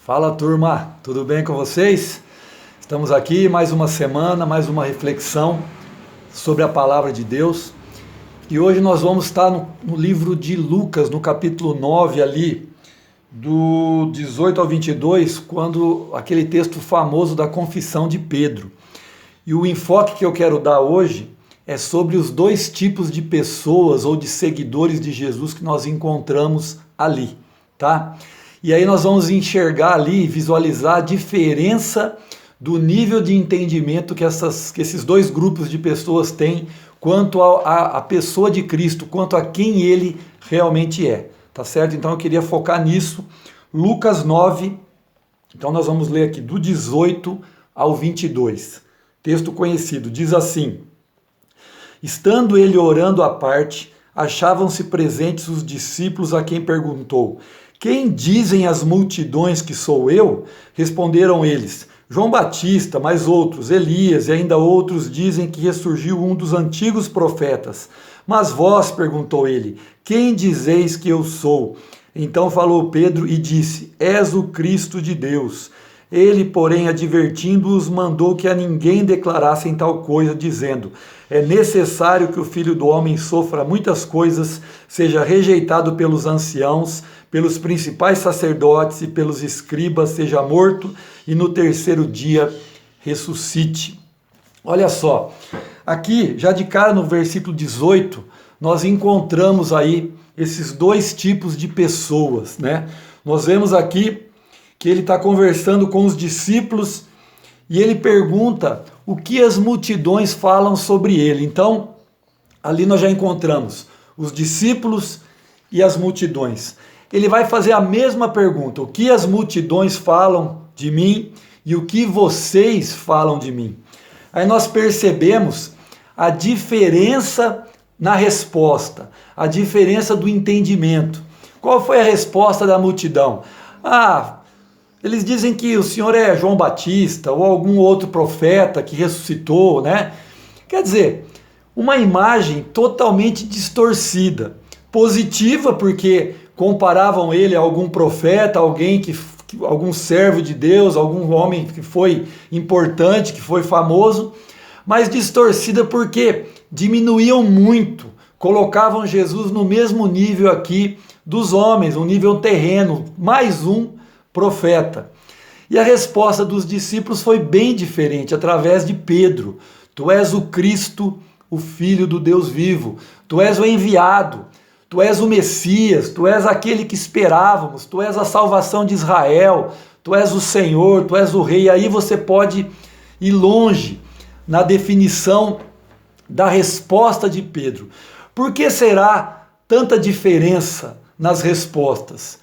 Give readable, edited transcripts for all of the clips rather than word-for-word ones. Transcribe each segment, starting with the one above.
Fala, turma, tudo bem com vocês? Estamos aqui mais uma semana, mais uma reflexão sobre a palavra de Deus. E hoje nós vamos estar no livro de Lucas, no capítulo 9 ali, do 18 ao 22, quando aquele texto famoso da confissão de Pedro. E o enfoque que eu quero dar hoje é sobre os dois tipos de pessoas ou de seguidores de Jesus que nós encontramos ali, tá? E aí nós vamos enxergar ali, visualizar a diferença do nível de entendimento que esses dois grupos de pessoas têm quanto a pessoa de Cristo, quanto a quem ele realmente é, tá certo? Então eu queria focar nisso. Lucas 9, então nós vamos ler aqui do 18 ao 22. Texto conhecido, diz assim: Estando ele orando à parte, achavam-se presentes os discípulos a quem perguntou: Quem dizem as multidões que sou eu? Responderam eles: João Batista, mas outros, Elias, e ainda outros dizem que ressurgiu um dos antigos profetas. Mas vós, perguntou ele, quem dizeis que eu sou? Então falou Pedro e disse: És o Cristo de Deus. Ele, porém, advertindo-os, mandou que a ninguém declarassem tal coisa, dizendo: É necessário que o Filho do Homem sofra muitas coisas, seja rejeitado pelos anciãos, pelos principais sacerdotes e pelos escribas, seja morto e no terceiro dia ressuscite. Olha só, aqui, já de cara no versículo 18, nós encontramos aí esses dois tipos de pessoas, né? Nós vemos aqui que ele está conversando com os discípulos e ele pergunta o que as multidões falam sobre ele. Então, ali nós já encontramos os discípulos e as multidões. Ele vai fazer a mesma pergunta: o que as multidões falam de mim e o que vocês falam de mim? Aí nós percebemos a diferença na resposta, a diferença do entendimento. Qual foi a resposta da multidão? Eles dizem que o Senhor é João Batista ou algum outro profeta que ressuscitou, né? Quer dizer, uma imagem totalmente distorcida. Positiva porque comparavam ele a algum profeta, algum servo de Deus, algum homem que foi importante, que foi famoso, mas distorcida porque diminuíam muito, colocavam Jesus no mesmo nível aqui dos homens, um nível terreno, mais um profeta. E a resposta dos discípulos foi bem diferente, através de Pedro: Tu és o Cristo, o Filho do Deus vivo, Tu és o enviado, Tu és o Messias, Tu és aquele que esperávamos, Tu és a salvação de Israel, Tu és o Senhor, Tu és o Rei. E aí você pode ir longe na definição da resposta de Pedro. Por que será tanta diferença nas respostas?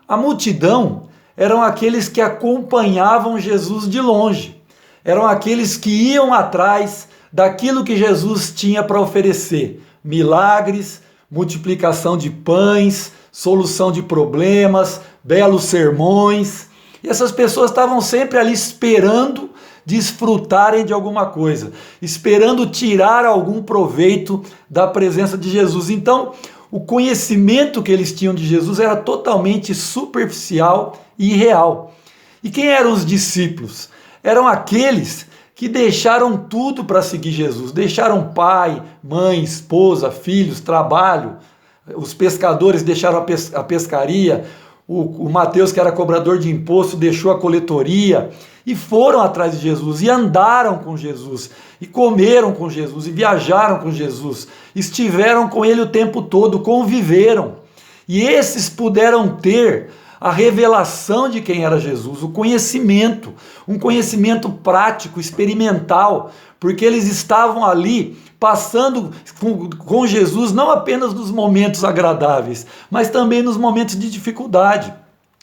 A multidão eram aqueles que acompanhavam Jesus de longe, eram aqueles que iam atrás daquilo que Jesus tinha para oferecer: milagres, multiplicação de pães, solução de problemas, belos sermões. E essas pessoas estavam sempre ali esperando desfrutarem de alguma coisa, esperando tirar algum proveito da presença de Jesus. Então, o conhecimento que eles tinham de Jesus era totalmente superficial e irreal. E quem eram os discípulos? Eram aqueles que deixaram tudo para seguir Jesus, deixaram pai, mãe, esposa, filhos, trabalho. Os pescadores deixaram a pescaria, o Mateus, que era cobrador de imposto, deixou a coletoria e foram atrás de Jesus, e andaram com Jesus, e comeram com Jesus, e viajaram com Jesus, estiveram com ele o tempo todo, conviveram. E esses puderam ter a revelação de quem era Jesus, o conhecimento, um conhecimento prático, experimental, porque eles estavam ali passando com Jesus não apenas nos momentos agradáveis, mas também nos momentos de dificuldade.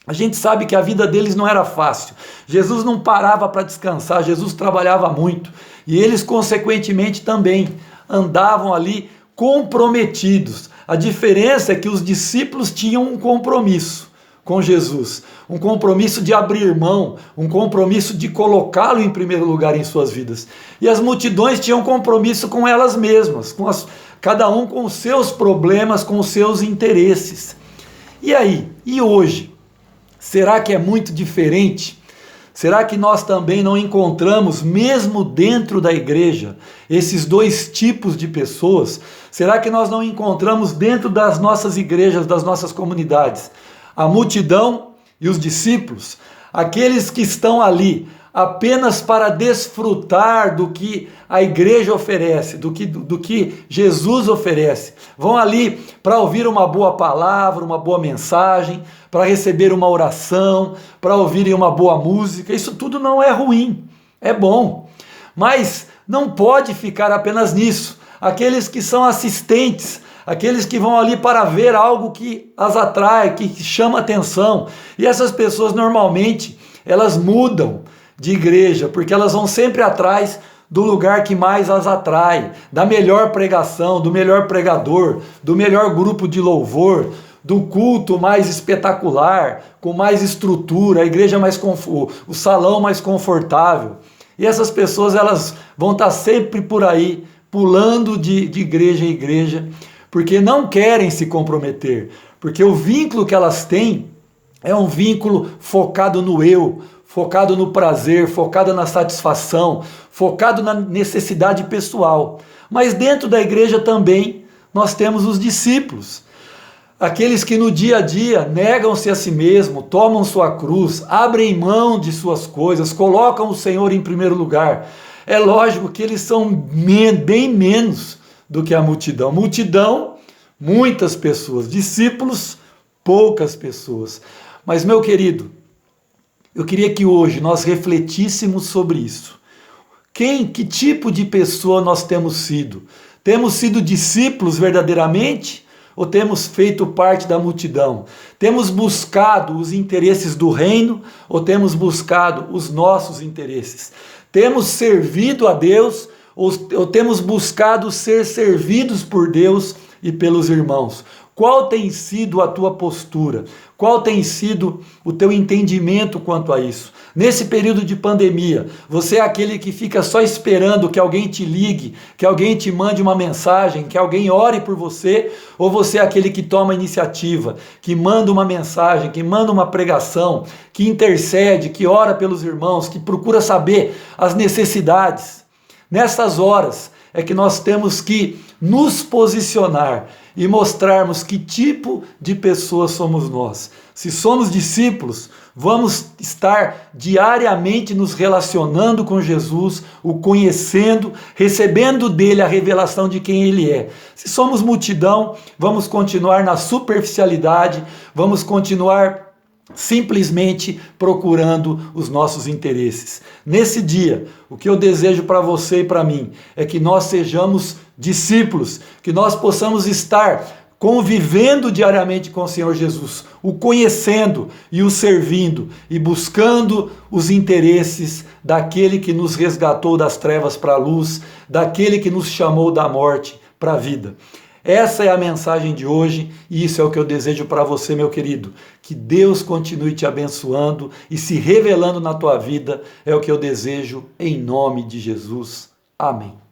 A gente sabe que a vida deles não era fácil. Jesus não parava para descansar, Jesus trabalhava muito. E eles, consequentemente, também andavam ali comprometidos. A diferença é que os discípulos tinham um compromisso com Jesus, um compromisso de abrir mão, um compromisso de colocá-lo em primeiro lugar em suas vidas. E as multidões tinham compromisso com elas mesmas, cada um com os seus problemas, com os seus interesses. E aí? E hoje? Será que é muito diferente? Será que nós também não encontramos, mesmo dentro da igreja, esses dois tipos de pessoas? Será que nós não encontramos dentro das nossas igrejas, das nossas comunidades, a multidão e os discípulos? Aqueles que estão ali apenas para desfrutar do que a igreja oferece, do que Jesus oferece. Vão ali para ouvir uma boa palavra, uma boa mensagem, para receber uma oração, para ouvirem uma boa música. Isso tudo não é ruim, é bom. Mas não pode ficar apenas nisso. Aqueles que são assistentes, aqueles que vão ali para ver algo que as atrai, que chama atenção. E essas pessoas normalmente, elas mudam de igreja, porque elas vão sempre atrás do lugar que mais as atrai, da melhor pregação, do melhor pregador, do melhor grupo de louvor, do culto mais espetacular, com mais estrutura, a igreja mais o salão mais confortável. E essas pessoas, elas vão estar sempre por aí, pulando de igreja em igreja, porque não querem se comprometer, porque o vínculo que elas têm é um vínculo focado no eu, focado no prazer, focado na satisfação, focado na necessidade pessoal. Mas dentro da igreja também nós temos os discípulos, aqueles que no dia a dia negam-se a si mesmo, tomam sua cruz, abrem mão de suas coisas, colocam o Senhor em primeiro lugar. É lógico que eles são bem menos do que a multidão. Multidão, muitas pessoas. Discípulos, poucas pessoas. Mas, meu querido, eu queria que hoje nós refletíssemos sobre isso. Que tipo de pessoa nós temos sido? Temos sido discípulos verdadeiramente? Ou temos feito parte da multidão? Temos buscado os interesses do reino? Ou temos buscado os nossos interesses? Temos servido a Deus? Ou temos buscado ser servidos por Deus e pelos irmãos? Qual tem sido a tua postura? Qual tem sido o teu entendimento quanto a isso? Nesse período de pandemia, você é aquele que fica só esperando que alguém te ligue, que alguém te mande uma mensagem, que alguém ore por você? Ou você é aquele que toma iniciativa, que manda uma mensagem, que manda uma pregação, que intercede, que ora pelos irmãos, que procura saber as necessidades? Nessas horas é que nós temos que nos posicionar e mostrarmos que tipo de pessoas somos nós. Se somos discípulos, vamos estar diariamente nos relacionando com Jesus, o conhecendo, recebendo dele a revelação de quem ele é. Se somos multidão, vamos continuar na superficialidade, vamos continuar simplesmente procurando os nossos interesses. Nesse dia, o que eu desejo para você e para mim é que nós sejamos discípulos, que nós possamos estar convivendo diariamente com o Senhor Jesus, o conhecendo e o servindo e buscando os interesses daquele que nos resgatou das trevas para a luz, daquele que nos chamou da morte para a vida. Essa é a mensagem de hoje e isso é o que eu desejo para você, meu querido. Que Deus continue te abençoando e se revelando na tua vida, é o que eu desejo em nome de Jesus. Amém.